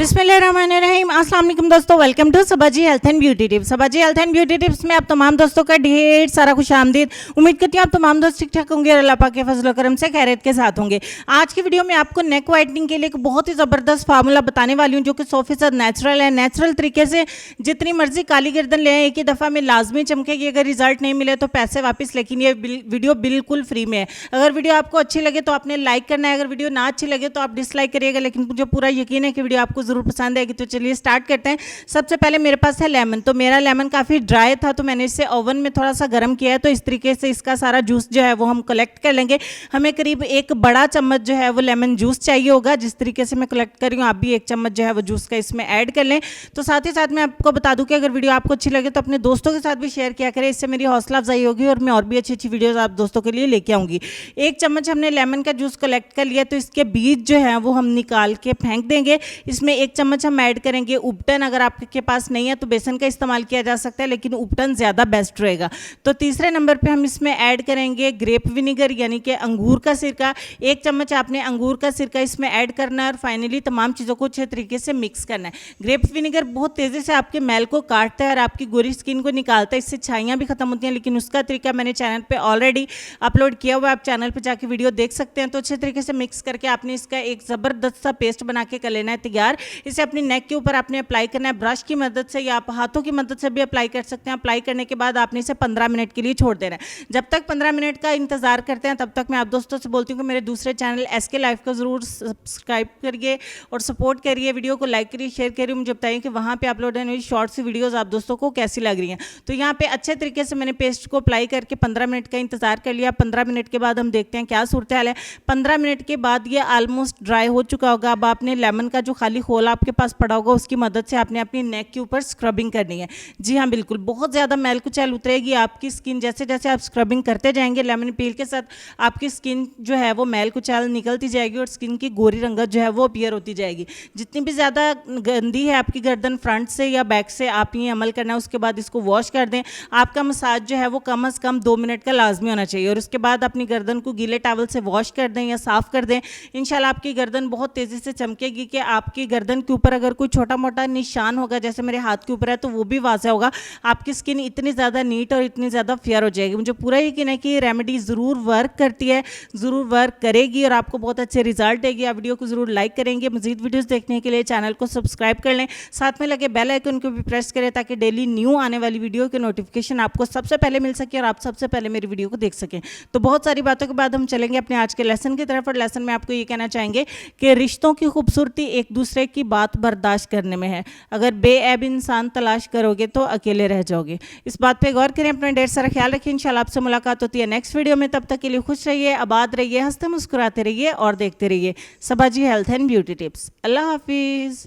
बिस्मिल्लाहिर्रहमानिर्रहीम। अस्सलाम वालेकुम दोस्तों, welcome to Sabaji health and beauty tips. Sabaji health and beauty tips में आप तमाम दोस्तों का ढेर सारा खुश आमदीद। उम्मीद करती हूँ आप तमाम दोस्त ठीक ठाक होंगे और अल्लाह पाक के फजल करम से खैरियत के साथ होंगे। आज की वीडियो में आपको नेक वाइटनिंग के लिए एक बहुत ही ज़बरदस्त फार्मूला बताने वाली हूँ जो कि 100% नेचुरल है। नेचुरल तरीके से जितनी मर्जी काली गर्दन ले आए एक ही दफ़ा में लाजमी चमकेगी। अगर रिजल्ट नहीं मिले तो पैसे वापस, लेकिन ये वीडियो बिल्कुल फ्री में है। अगर वीडियो आपको अच्छी लगे तो आपने लाइक करना है, अगर वीडियो ना अच्छी लगे तो आप डिसलाइक करिएगा, लेकिन मुझे पूरा यकीन है कि वीडियो आपको ज़रूर पसंद आएगी। तो चलिए स्टार्ट करते हैं। सबसे पहले मेरे पास है लेमन। तो मेरा लेमन काफ़ी ड्राई था तो मैंने इसे ओवन में थोड़ा सा गर्म किया है। तो इस तरीके से इसका सारा जूस जो है वो हम कलेक्ट कर लेंगे। हमें करीब एक बड़ा चम्मच जो है वो लेमन जूस चाहिए होगा। जिस तरीके से मैं कलेक्ट कर रही हूँ आप भी एक चम्मच जो है वो जूस का इसमें ऐड कर लें। तो साथ ही साथ मैं आपको बता दूँ कि अगर वीडियो आपको अच्छी लगे तो अपने दोस्तों के साथ भी शेयर किया करें। इससे मेरी हौसला अफजाई होगी और मैं और भी अच्छी अच्छी वीडियोज़ आप दोस्तों के लिए लेके आऊँगी। एक चम्मच हमने लेमन का जूस कलेक्ट कर लिया तो इसके बीज जो है वो हम निकाल के फेंक देंगे। इसमें एक चम्मच हम ऐड करेंगे उपटन। अगर आपके पास नहीं है तो बेसन का इस्तेमाल किया जा सकता है, लेकिन उपटन ज़्यादा बेस्ट रहेगा। तो तीसरे नंबर पे हम इसमें ऐड करेंगे ग्रेप विनेगर यानी कि अंगूर का सिरका। एक चम्मच आपने अंगूर का सिरका इसमें ऐड करना है और फाइनली तमाम चीज़ों को अच्छे तरीके से मिक्स करना है। ग्रेप विनेगर बहुत तेज़ी से आपके मैल को काटता है और आपकी गोरी स्किन को निकालता है। इससे छाइयाँ भी खत्म होती हैं, लेकिन उसका तरीका मैंने चैनल पर ऑलरेडी अपलोड किया हुआ है। आप चैनल पर जाके वीडियो देख सकते हैं। तो अच्छे तरीके से मिक्स करके आपने इसका एक ज़बरदस्त सा पेस्ट बना के कर लेना है तैयार। इसे अपनी नेक के ऊपर आपने अप्लाई करना है ब्रश की मदद से या आप हाथों की मदद से भी अप्लाई कर सकते हैं। अप्लाई करने के बाद आपने इसे 15 मिनट के लिए छोड़ देना है। जब तक 15 मिनट का इंतजार करते हैं तब तक मैं आप दोस्तों से बोलती हूँ कि मेरे दूसरे चैनल SK लाइफ को ज़रूर सब्सक्राइब करिए और सपोर्ट करिए। वीडियो को लाइक करिए, शेयर करिए। मुझे बताइए कि वहाँ पे अपलोड होने वाली शॉर्ट सी वीडियोज़ आप दोस्तों को कैसी लग रही हैं। तो यहाँ पे अच्छे तरीके से मैंने पेस्ट को अप्लाई करके 15 मिनट का इंतजार कर लिया। 15 मिनट के बाद हम देखते हैं क्या सूरत हाल है। 15 मिनट के बाद ये ऑलमोस्ट ड्राई हो चुका होगा। अब आपने लेमन का जो खाली खोल आपके पास पड़ा होगा उसकी मदद से आपने अपनी नेक के ऊपर स्क्रबिंग करनी है। जी हाँ, बिल्कुल बहुत ज़्यादा मैल कुचैल उतरेगी आपकी स्किन। जैसे जैसे आप स्क्रबिंग करते जाएंगे लेमन पील के साथ आपकी स्किन जो है वो मैल कुचैल निकलती जाएगी और स्किन की गोरी रंगत जो है वो अपीयर होती जाएगी। जितनी भी ज़्यादा गंदी है आपकी गर्दन फ्रंट से या बैक से आप ये अमल करना है। उसके बाद इसको वॉश कर दें। आपका मसाज जो है वो कम अज़ कम 2 मिनट का लाजमी होना चाहिए और उसके बाद अपनी गर्दन को गीले टॉवल से वॉश कर दें या साफ़ कर दें। इंशाल्लाह आपकी गर्दन बहुत तेज़ी से चमकेगी कि आपकी गर्दन के ऊपर अगर कोई छोटा मोटा निशान होगा जैसे मेरे हाथ के ऊपर है तो वो भी वाज़ेह होगा। आपकी स्किन इतनी ज़्यादा नीट और इतनी ज़्यादा फेयर हो जाएगी। मुझे पूरा यकीन है कि ये रेमेडी ज़रूर वर्क करती है, ज़रूर वर्क करेगी और आपको बहुत अच्छे रिजल्ट देगी। आप वीडियो को ज़रूर लाइक करेंगे। मज़ीद वीडियोस देखने के लिए चैनल को सब्सक्राइब कर लें। साथ में लगे बेल आइकन को भी प्रेस करें ताकि डेली न्यू आने वाली वीडियो के नोटिफिकेशन आपको सबसे पहले मिल सके और आप सबसे पहले मेरी वीडियो को देख सकें। तो बहुत सारी बातों के बाद हम चलेंगे अपने आज के लेसन की तरफ और लेसन में आपको ये कहना चाहेंगे कि रिश्तों की खूबसूरती एक दूसरे की बात बर्दाश्त करने में है। अगर बेऐब इंसान तलाश करोगे तो अकेले रह जाओगे। इस बात पे गौर करें, अपना ढेर सारा ख्याल रखें। इंशाल्लाह आपसे मुलाकात होती है नेक्स्ट वीडियो में। तब तक के लिए खुश रहिए, आबाद रहिए, हंसते मुस्कुराते रहिए और देखते रहिए सबाजी हेल्थ एंड ब्यूटी टिप्स। अल्लाह हाफिज़।